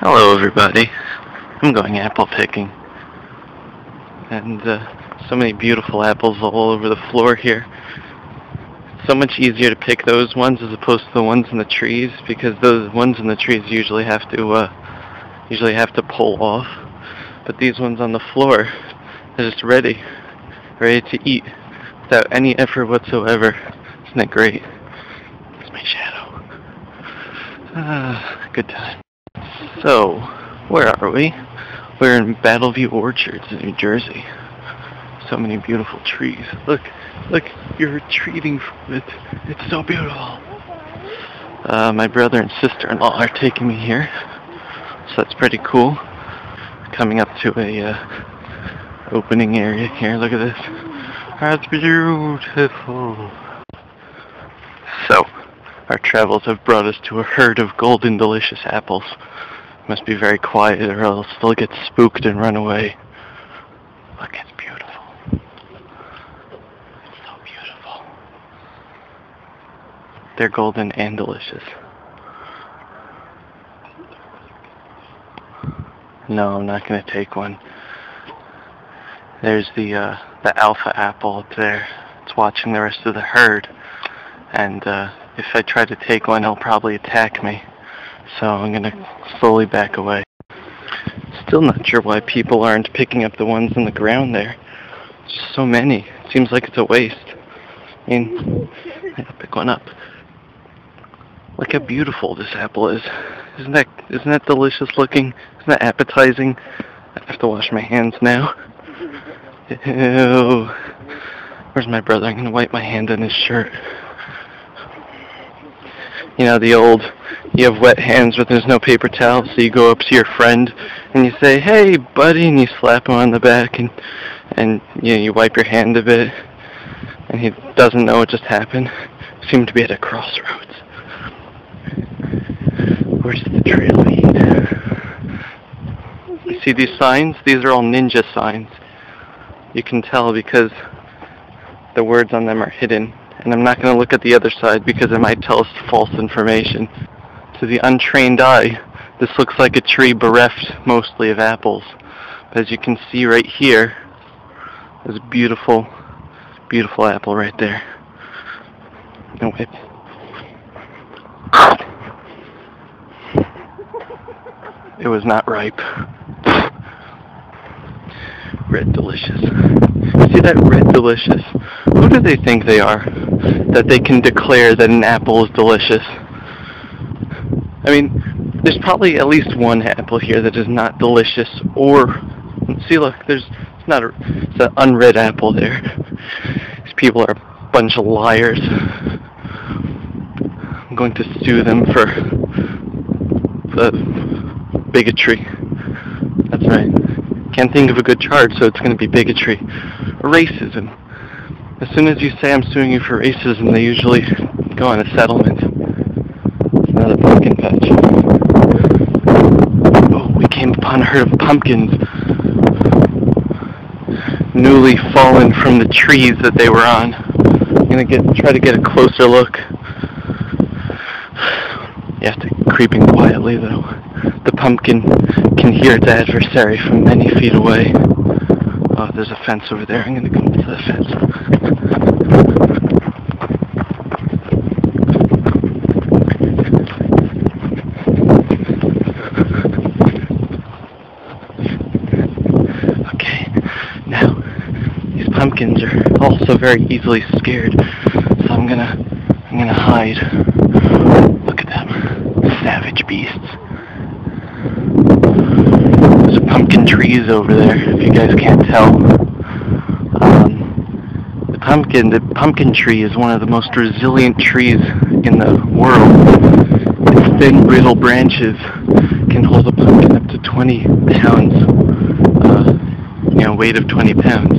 Hello everybody, I'm going apple picking, and so many beautiful apples all over the floor here. So much easier to pick those ones as opposed to the ones in the trees, because those ones in the trees usually have to pull off, but these ones on the floor are just ready to eat without any effort whatsoever. Isn't that great? It's my shadow. Good time. So, where are we? We're in Battleview Orchards in New Jersey. So many beautiful trees. Look, you're retreating from it. It's so beautiful. My brother and sister-in-law are taking me here, so that's pretty cool. Coming up to a opening area here. Look at this. That's beautiful. So, our travels have brought us to a herd of golden delicious apples. Must be very quiet or else they'll get spooked and run away. Look, it's beautiful. It's so beautiful. They're golden and delicious. No, I'm not going to take one. There's the alpha apple up there. It's watching the rest of the herd. And if I try to take one, he'll probably attack me. So I'm going to slowly back away. Still not sure why people aren't picking up the ones on the ground there. There's just so many. It seems like it's a waste. I mean, I'll pick one up. Look how beautiful this apple is. Isn't that delicious looking? Isn't that appetizing? I have to wash my hands now. Ew. Where's my brother? I'm going to wipe my hand on his shirt. You know, the old, you have wet hands but there's no paper towel, so you go up to your friend and you say, "Hey buddy," and you slap him on the back and you know, you wipe your hand a bit, and he doesn't know what just happened. Seem to be at a crossroads. Where's the trail lead? You see these signs? These are all ninja signs. You can tell because the words on them are hidden. And I'm not going to look at the other side because it might tell us false information. To the untrained eye, this looks like a tree bereft mostly of apples. But as you can see right here, there's a beautiful, beautiful apple right there. No whip. It was not ripe. Red delicious. See that red delicious? Who do they think they are that they can declare that an apple is delicious? I mean, there's probably at least one apple here that is not delicious, or see, look, it's an unread apple there. These people are a bunch of liars. I'm going to sue them for bigotry. That's right. Can't think of a good charge, so it's going to be bigotry. Or racism. As soon as you say I'm suing you for racism, they usually go on a settlement. It's not a pumpkin patch. Oh, we came upon a herd of pumpkins. Newly fallen from the trees that they were on. I'm going to try to get a closer look. You have to creeping quietly, though. The pumpkin can hear its adversary from many feet away. Oh, there's a fence over there. I'm going to go to the fence. Okay, now, these pumpkins are also very easily scared, so I'm gonna hide. Look at them, savage beasts. There's pumpkin trees over there, if you guys can't tell. The pumpkin tree is one of the most resilient trees in the world. Its thin, brittle branches can hold a pumpkin up to 20 pounds, weight of 20 pounds.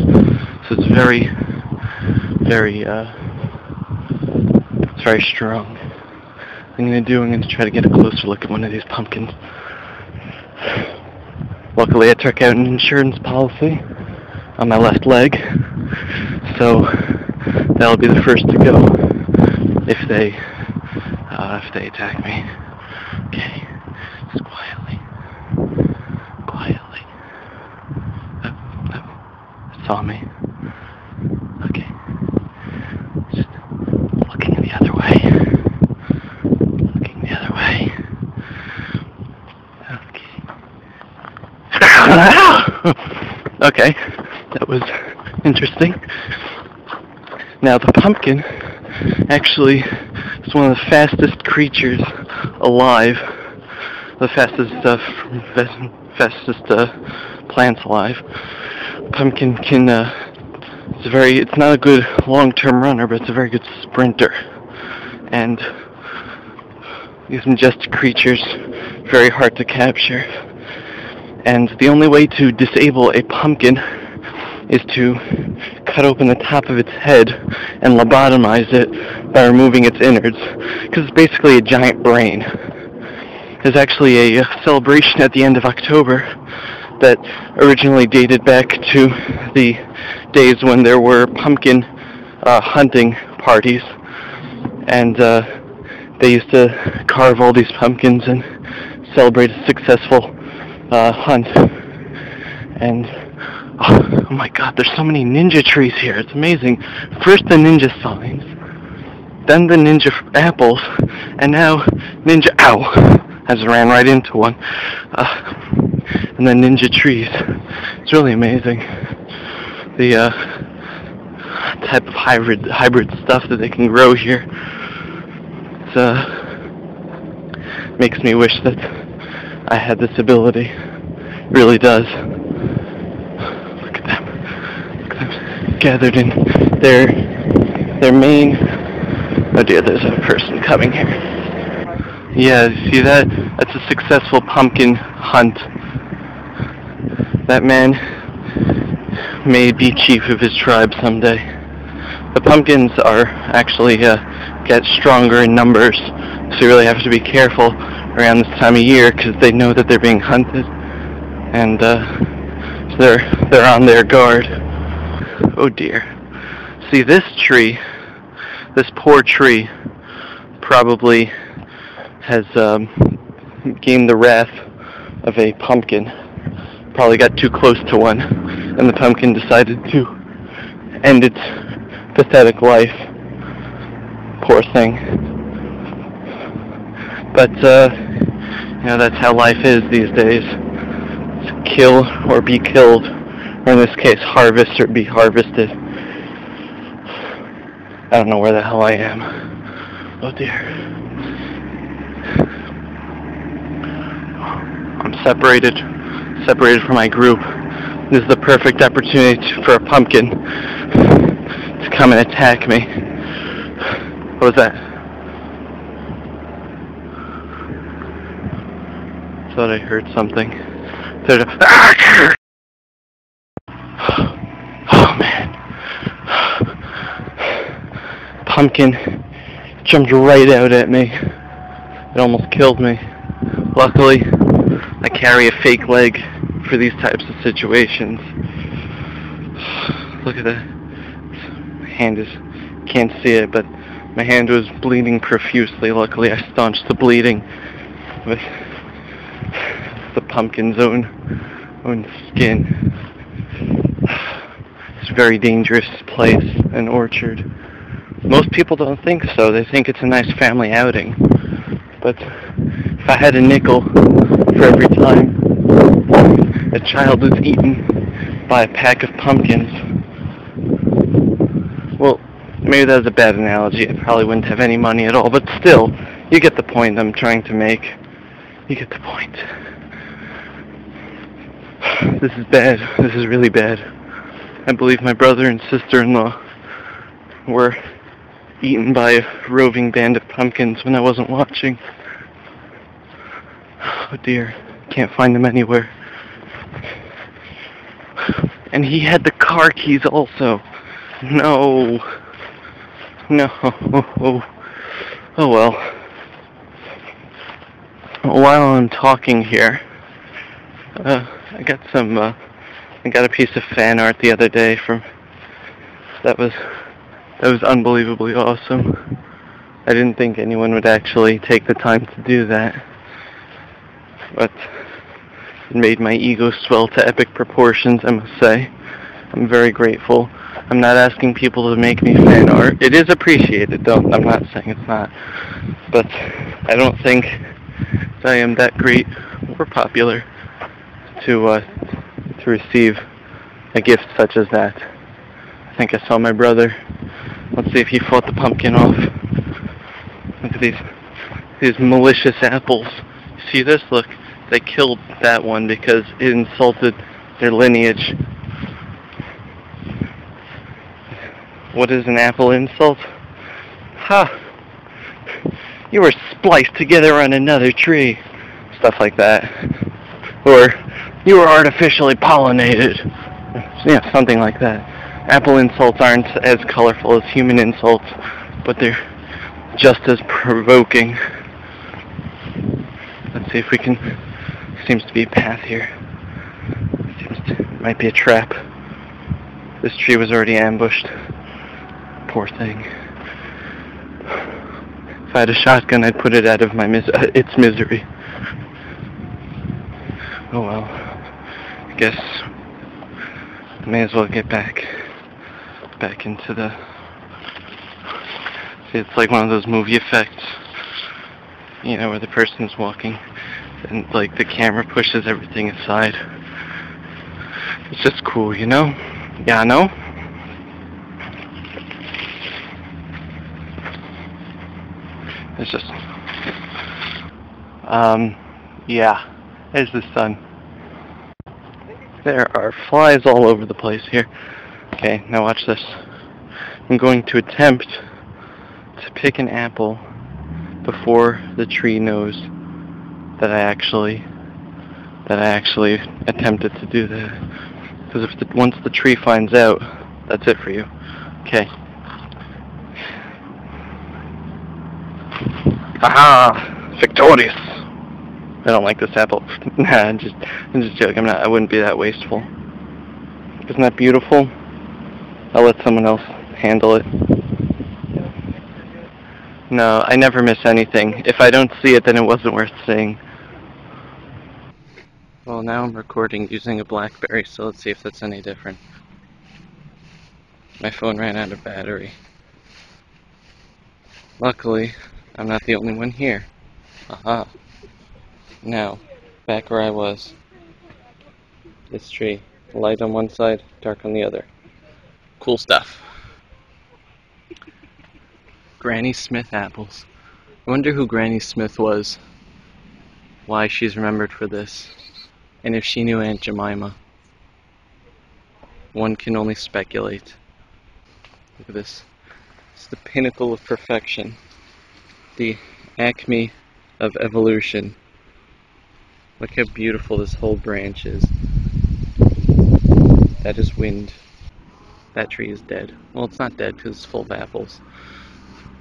So it's very, very, it's very strong. I'm going to try to get a closer look at one of these pumpkins. Luckily, I took out an insurance policy on my left leg, so that'll be the first to go if they attack me. Okay, just quietly. saw me. Okay. Just looking the other way. Looking the other way. Okay. Okay. That was interesting. Now the pumpkin actually is one of the fastest creatures alive. The fastest plants alive. Pumpkin can it's not a good long-term runner, but it's a very good sprinter. And these majestic creatures, very hard to capture. And the only way to disable a pumpkin is to cut open the top of its head and lobotomize it by removing its innards, because it's basically a giant brain. There's actually a celebration at the end of October that originally dated back to the days when there were pumpkin hunting parties, and they used to carve all these pumpkins and celebrate a successful hunt. And oh my god, there's so many ninja trees here, it's amazing. First the ninja signs, then the ninja apples, and now ninja, ow, I just ran right into one, and then ninja trees. It's really amazing, the type of hybrid stuff that they can grow here. It makes me wish that I had this ability. It really does. Look at them gathered in their main. Oh dear, there's a person coming here. Yeah, see that? That's a successful pumpkin hunt. That man may be chief of his tribe someday. The pumpkins are actually get stronger in numbers, so you really have to be careful around this time of year, because they know that they're being hunted, and so they're on their guard. Oh dear. See, this tree, this poor tree, probably has gained the wrath of a pumpkin. Probably got too close to one, and the pumpkin decided to end its pathetic life. Poor thing. But that's how life is these days. It's kill or be killed, or in this case, harvest or be harvested. I don't know where the hell I am. Oh dear. I'm separated from my group. This is the perfect opportunity for a pumpkin to come and attack me. What was that? Thought I heard something. Oh man. Pumpkin jumped right out at me. It almost killed me. Luckily, I carry a fake leg for these types of situations. Look at that. My hand can't see it, but my hand was bleeding profusely. Luckily, I staunched the bleeding with the pumpkin's own skin. It's a very dangerous place, an orchard. Most people don't think so. They think it's a nice family outing. But if I had a nickel for every time a child was eaten by a pack of pumpkins, well, maybe that was a bad analogy. I probably wouldn't have any money at all. But still, you get the point I'm trying to make. You get the point. This is bad. This is really bad. I believe my brother and sister-in-law were eaten by a roving band of pumpkins when I wasn't watching. Oh dear, can't find them anywhere. And he had the car keys also. No. Oh well. While I'm talking here, I got a piece of fan art the other day that was unbelievably awesome. I didn't think anyone would actually take the time to do that, but it made my ego swell to epic proportions, I must say. I'm very grateful. I'm not asking people to make me fan art. It is appreciated, though. I'm not saying it's not. But I don't think I am that great or popular to receive a gift such as that. I think I saw my brother. Let's see if he fought the pumpkin off. Look at these malicious apples. See this? Look, they killed that one because it insulted their lineage. What is an apple insult? Ha! You were spliced together on another tree. Stuff like that. Or, you were artificially pollinated. Yeah, something like that. Apple insults aren't as colorful as human insults, but they're just as provoking. Let's see if we can... Seems to be a path here. Might be a trap. This tree was already ambushed. Poor thing. If I had a shotgun, I'd put it out of its misery. Oh well. I guess I may as well get back into the... See, it's like one of those movie effects, you know, where the person's walking and like the camera pushes everything aside. It's just cool, you know? Yeah, I know? It's just... yeah. There's the sun. There are flies all over the place here. Okay, now watch this. I'm going to attempt to pick an apple before the tree knows that I actually attempted to do that. Because once the tree finds out, that's it for you. Okay. Aha! Victorious! I don't like this apple. Nah, I'm just joking. I wouldn't be that wasteful. Isn't that beautiful? I'll let someone else handle it. No, I never miss anything. If I don't see it, then it wasn't worth seeing. Well, now I'm recording using a BlackBerry, so let's see if that's any different. My phone ran out of battery. Luckily, I'm not the only one here. Aha. Now, back where I was. This tree. Light on one side, dark on the other. Cool stuff. Granny Smith apples. I wonder who Granny Smith was. Why she's remembered for this. And if she knew Aunt Jemima. One can only speculate. Look at this. It's the pinnacle of perfection. The acme of evolution. Look how beautiful this whole branch is. That is wind. That tree is dead. Well, it's not dead because it's full of apples.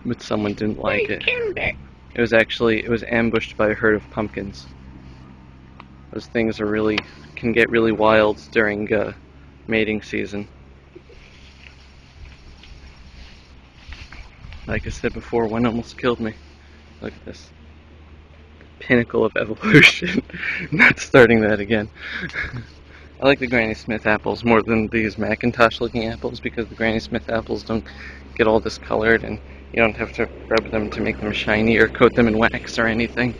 But someone didn't like it. It was ambushed by a herd of pumpkins. Those things can get really wild during mating season. Like I said before, one almost killed me. Look at this. Pinnacle of evolution. Not starting that again. I like the Granny Smith apples more than these Macintosh looking apples because the Granny Smith apples don't get all discolored and you don't have to rub them to make them shiny or coat them in wax or anything.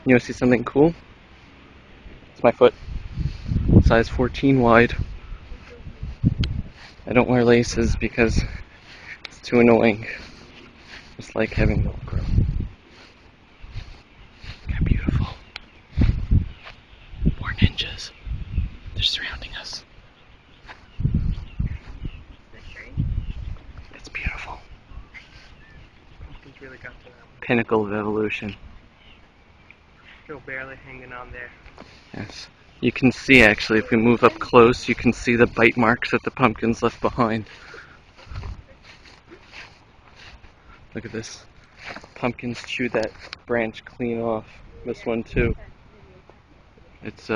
You want to see something cool? It's my foot. Size 14 wide. I don't wear laces because it's too annoying. Just like having Velcro. How beautiful. More ninjas. They're surrounding us. It's beautiful. Really got to that. Pinnacle of evolution. Still barely hanging on there. Yes. You can see actually, if we move up close, you can see the bite marks that the pumpkins left behind. Look at this. Pumpkins chewed that branch clean off. This one too. It's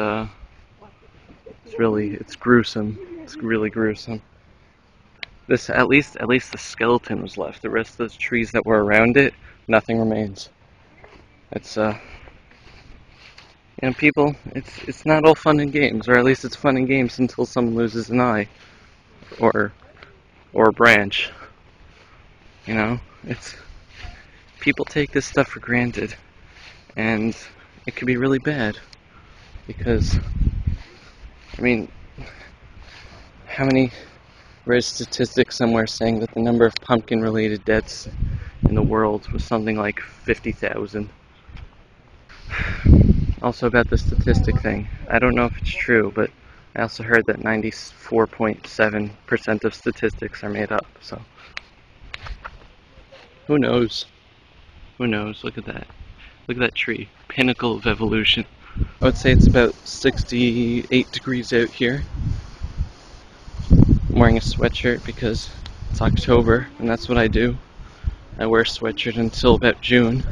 gruesome. It's really gruesome. This at least the skeleton was left. The rest of those trees that were around it, nothing remains. It's And people, it's not all fun and games, or at least it's fun and games until someone loses an eye or a branch. You know, it's people take this stuff for granted, and it could be really bad because I mean, how many? Read statistics somewhere saying that the number of pumpkin-related deaths in the world was something like 50,000. Also about the statistic thing, I don't know if it's true, but I also heard that 94.7% of statistics are made up, so who knows? Who knows? Look at that. Look at that tree. Pinnacle of evolution. I would say it's about 68 degrees out here. I'm wearing a sweatshirt because it's October, and that's what I do. I wear a sweatshirt until about June,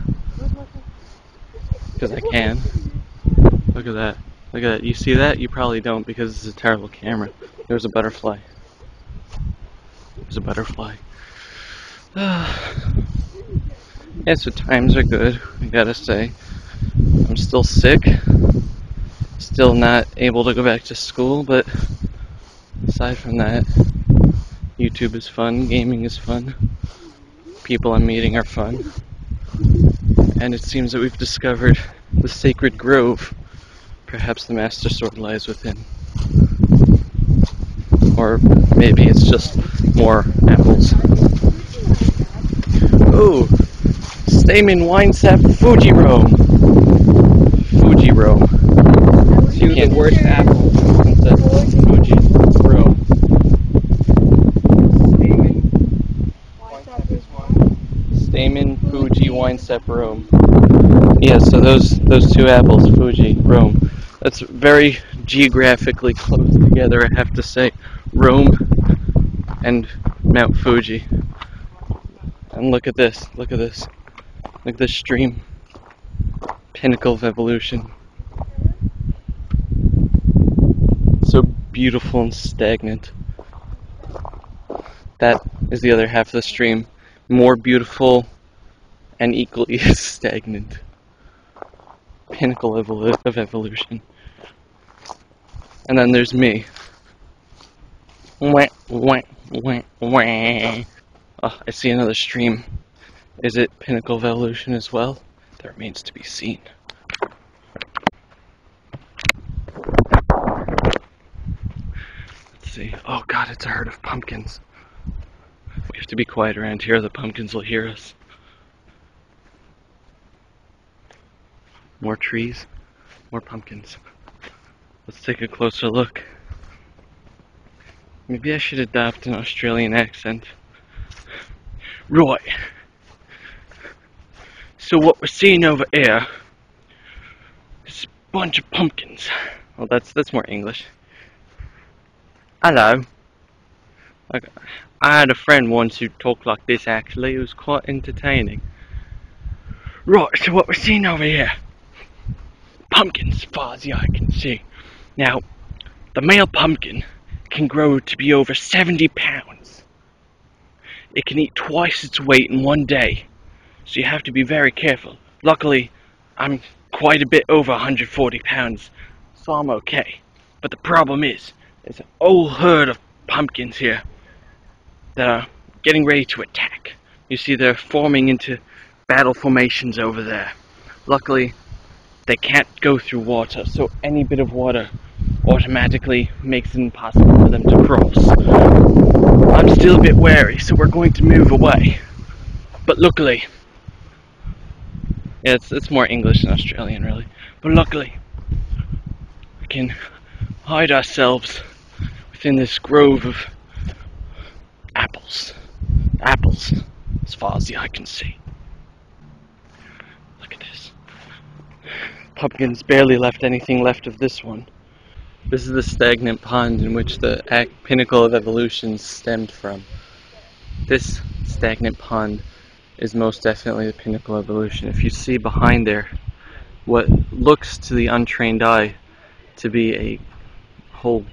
because I can. Look at that. Look at that. You see that? You probably don't because it's a terrible camera. There's a butterfly. There's a butterfly. Yeah, so times are good, I gotta say. I'm still sick. Still not able to go back to school, but aside from that, YouTube is fun, gaming is fun, people I'm meeting are fun, and it seems that we've discovered the sacred grove. Perhaps the Master Sword lies within. Or maybe it's just more apples. Ooh! Stamen Winesap Fuji Roam! Fuji Roam. You the worst apple. That's Fuji Roam. Stamen Fuji Winesap Roam. Yeah, so those two apples, Fuji, Rome. That's very geographically close together, I have to say. Rome and Mount Fuji. And look at this, look at this. Look at this stream. Pinnacle of evolution. So beautiful and stagnant. That is the other half of the stream. More beautiful and equally stagnant. Pinnacle of evolution. And then there's me. Wah, wah, wah, wah. Oh, I see another stream. Is it Pinnacle of evolution as well? That remains to be seen. Let's see. Oh god, it's a herd of pumpkins. We have to be quiet around here, the pumpkins will hear us. More trees, more pumpkins. Let's take a closer look. Maybe I should adopt an Australian accent. Right. So what we're seeing over here is a bunch of pumpkins. Well, that's more English. Hello. I had a friend once who talked like this actually. It was quite entertaining. Right, so what we're seeing over here. Pumpkins, as far as the eye can see. Now, the male pumpkin can grow to be over 70 pounds. It can eat twice its weight in one day, so you have to be very careful. Luckily, I'm quite a bit over 140 pounds, so I'm okay. But the problem is, there's an whole herd of pumpkins here that are getting ready to attack. You see they're forming into battle formations over there. Luckily, they can't go through water, so any bit of water automatically makes it impossible for them to cross. I'm still a bit wary, so we're going to move away. But luckily, yeah, it's more English than Australian really, but luckily we can hide ourselves within this grove of apples. Apples, as far as the eye can see. Look at this. Pumpkins barely left anything left of this one. This is the stagnant pond in which the pinnacle of evolution stemmed from. This stagnant pond is most definitely the pinnacle of evolution. If you see behind there, what looks to the untrained eye to be a whole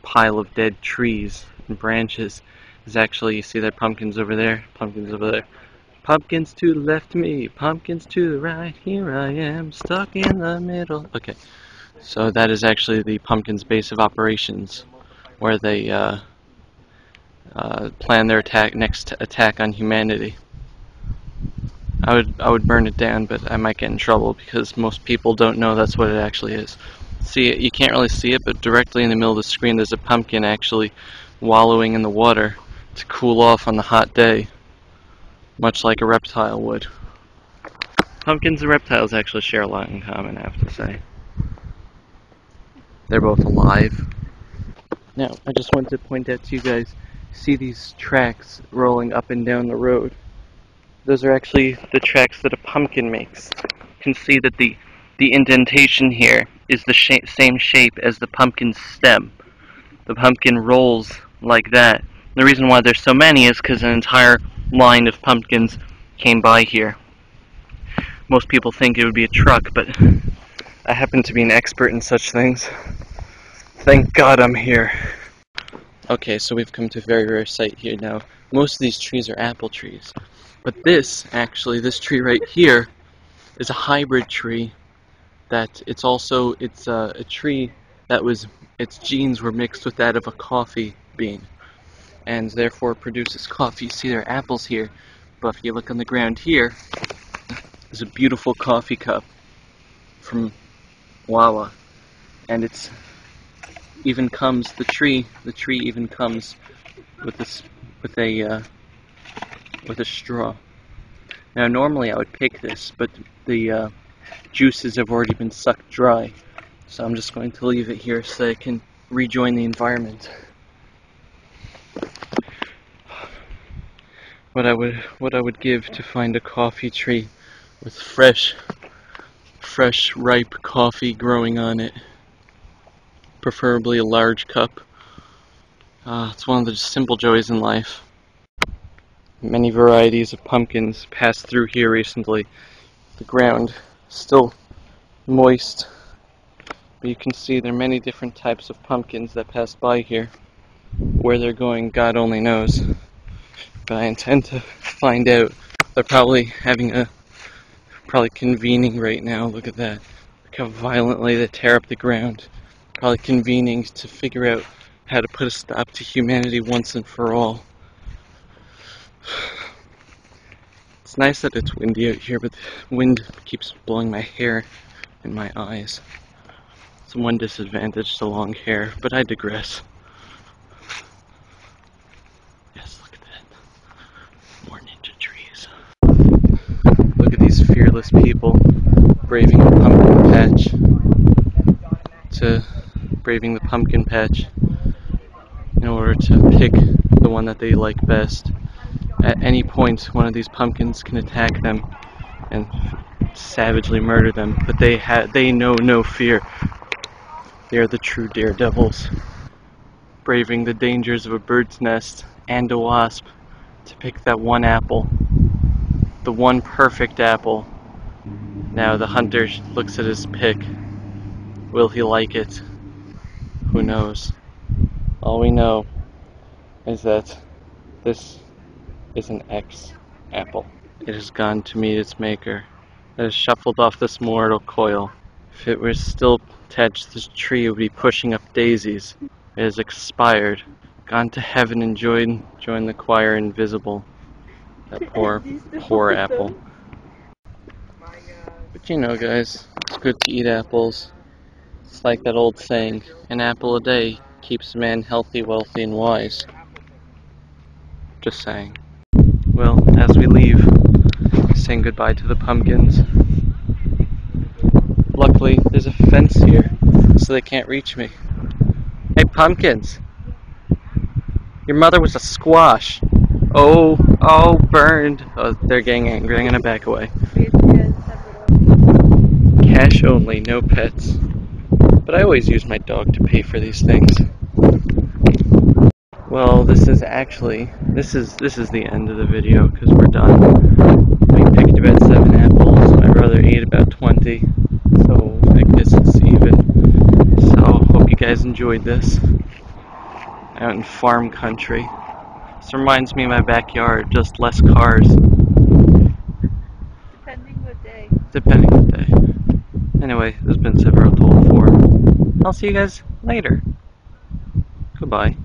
pile of dead trees and branches is actually, you see that pumpkins over there, Pumpkins to the left of me, pumpkins to the right, here I am, stuck in the middle. Okay, so that is actually the Pumpkins' base of operations, where they plan their next attack on humanity. I would burn it down, but I might get in trouble because most people don't know that's what it actually is. See, you can't really see it, but directly in the middle of the screen there's a pumpkin actually wallowing in the water to cool off on the hot day, much like a reptile would. Pumpkins and reptiles actually share a lot in common, I have to say. They're both alive. Now, I just wanted to point out to you guys, see these tracks rolling up and down the road? Those are actually the tracks that a pumpkin makes. You can see that the indentation here is the same shape as the pumpkin's stem. The pumpkin rolls like that. The reason why there's so many is because an entire line of pumpkins came by here. Most people think it would be a truck, but I happen to be an expert in such things. Thank God I'm here. Okay, so we've come to a very rare sight here now. Most of these trees are apple trees. But this tree right here is a hybrid tree that it's a tree that its genes were mixed with that of a coffee bean, and therefore produces coffee. You see there are apples here, but if you look on the ground here, there's a beautiful coffee cup from Walla, and the tree even comes with a straw. Now normally I would pick this, but the juices have already been sucked dry, so I'm just going to leave it here so it can rejoin the environment. What I would give to find a coffee tree with fresh ripe coffee growing on it, preferably a large cup. It's one of the simple joys in life. Many varieties of pumpkins passed through here recently. The ground still moist, but you can see there are many different types of pumpkins that pass by here. Where they're going, God only knows. But I intend to find out. They're probably convening right now. Look at that. Look how violently they tear up the ground. Probably convening to figure out how to put a stop to humanity once and for all. It's nice that it's windy out here, but the wind keeps blowing my hair and my eyes. It's one disadvantage to long hair, but I digress. Yes, look at that. More ninja trees. Look at these fearless people braving the pumpkin patch in order to pick the one that they like best. At any point, one of these pumpkins can attack them and savagely murder them, but they know no fear. They are the true daredevils, braving the dangers of a bird's nest and a wasp to pick that one apple, the one perfect apple. Now the hunter looks at his pick. Will he like it? Who knows? All we know is that this is an X apple. It has gone to meet its maker. It has shuffled off this mortal coil. If it were still attached to this tree, it would be pushing up daisies. It has expired, gone to heaven and joined the choir invisible. That poor apple. But you know, guys, it's good to eat apples. It's like that old saying, an apple a day keeps a man healthy, wealthy, and wise. Just saying. Well, as we leave, saying goodbye to the pumpkins. Luckily, there's a fence here, so they can't reach me. Hey, pumpkins! Your mother was a squash. Oh, burned. Oh, they're getting angry. I'm gonna back away. Cash only, no pets. But I always use my dog to pay for these things. Well, this is the end of the video because we're done. We picked about 7 apples. My brother ate about 20. So I guess it's even. So hope you guys enjoyed this. Out in farm country. This reminds me of my backyard, just less cars. depending on the day. Anyway, this has been Sephiroth 4. I'll see you guys later. Goodbye.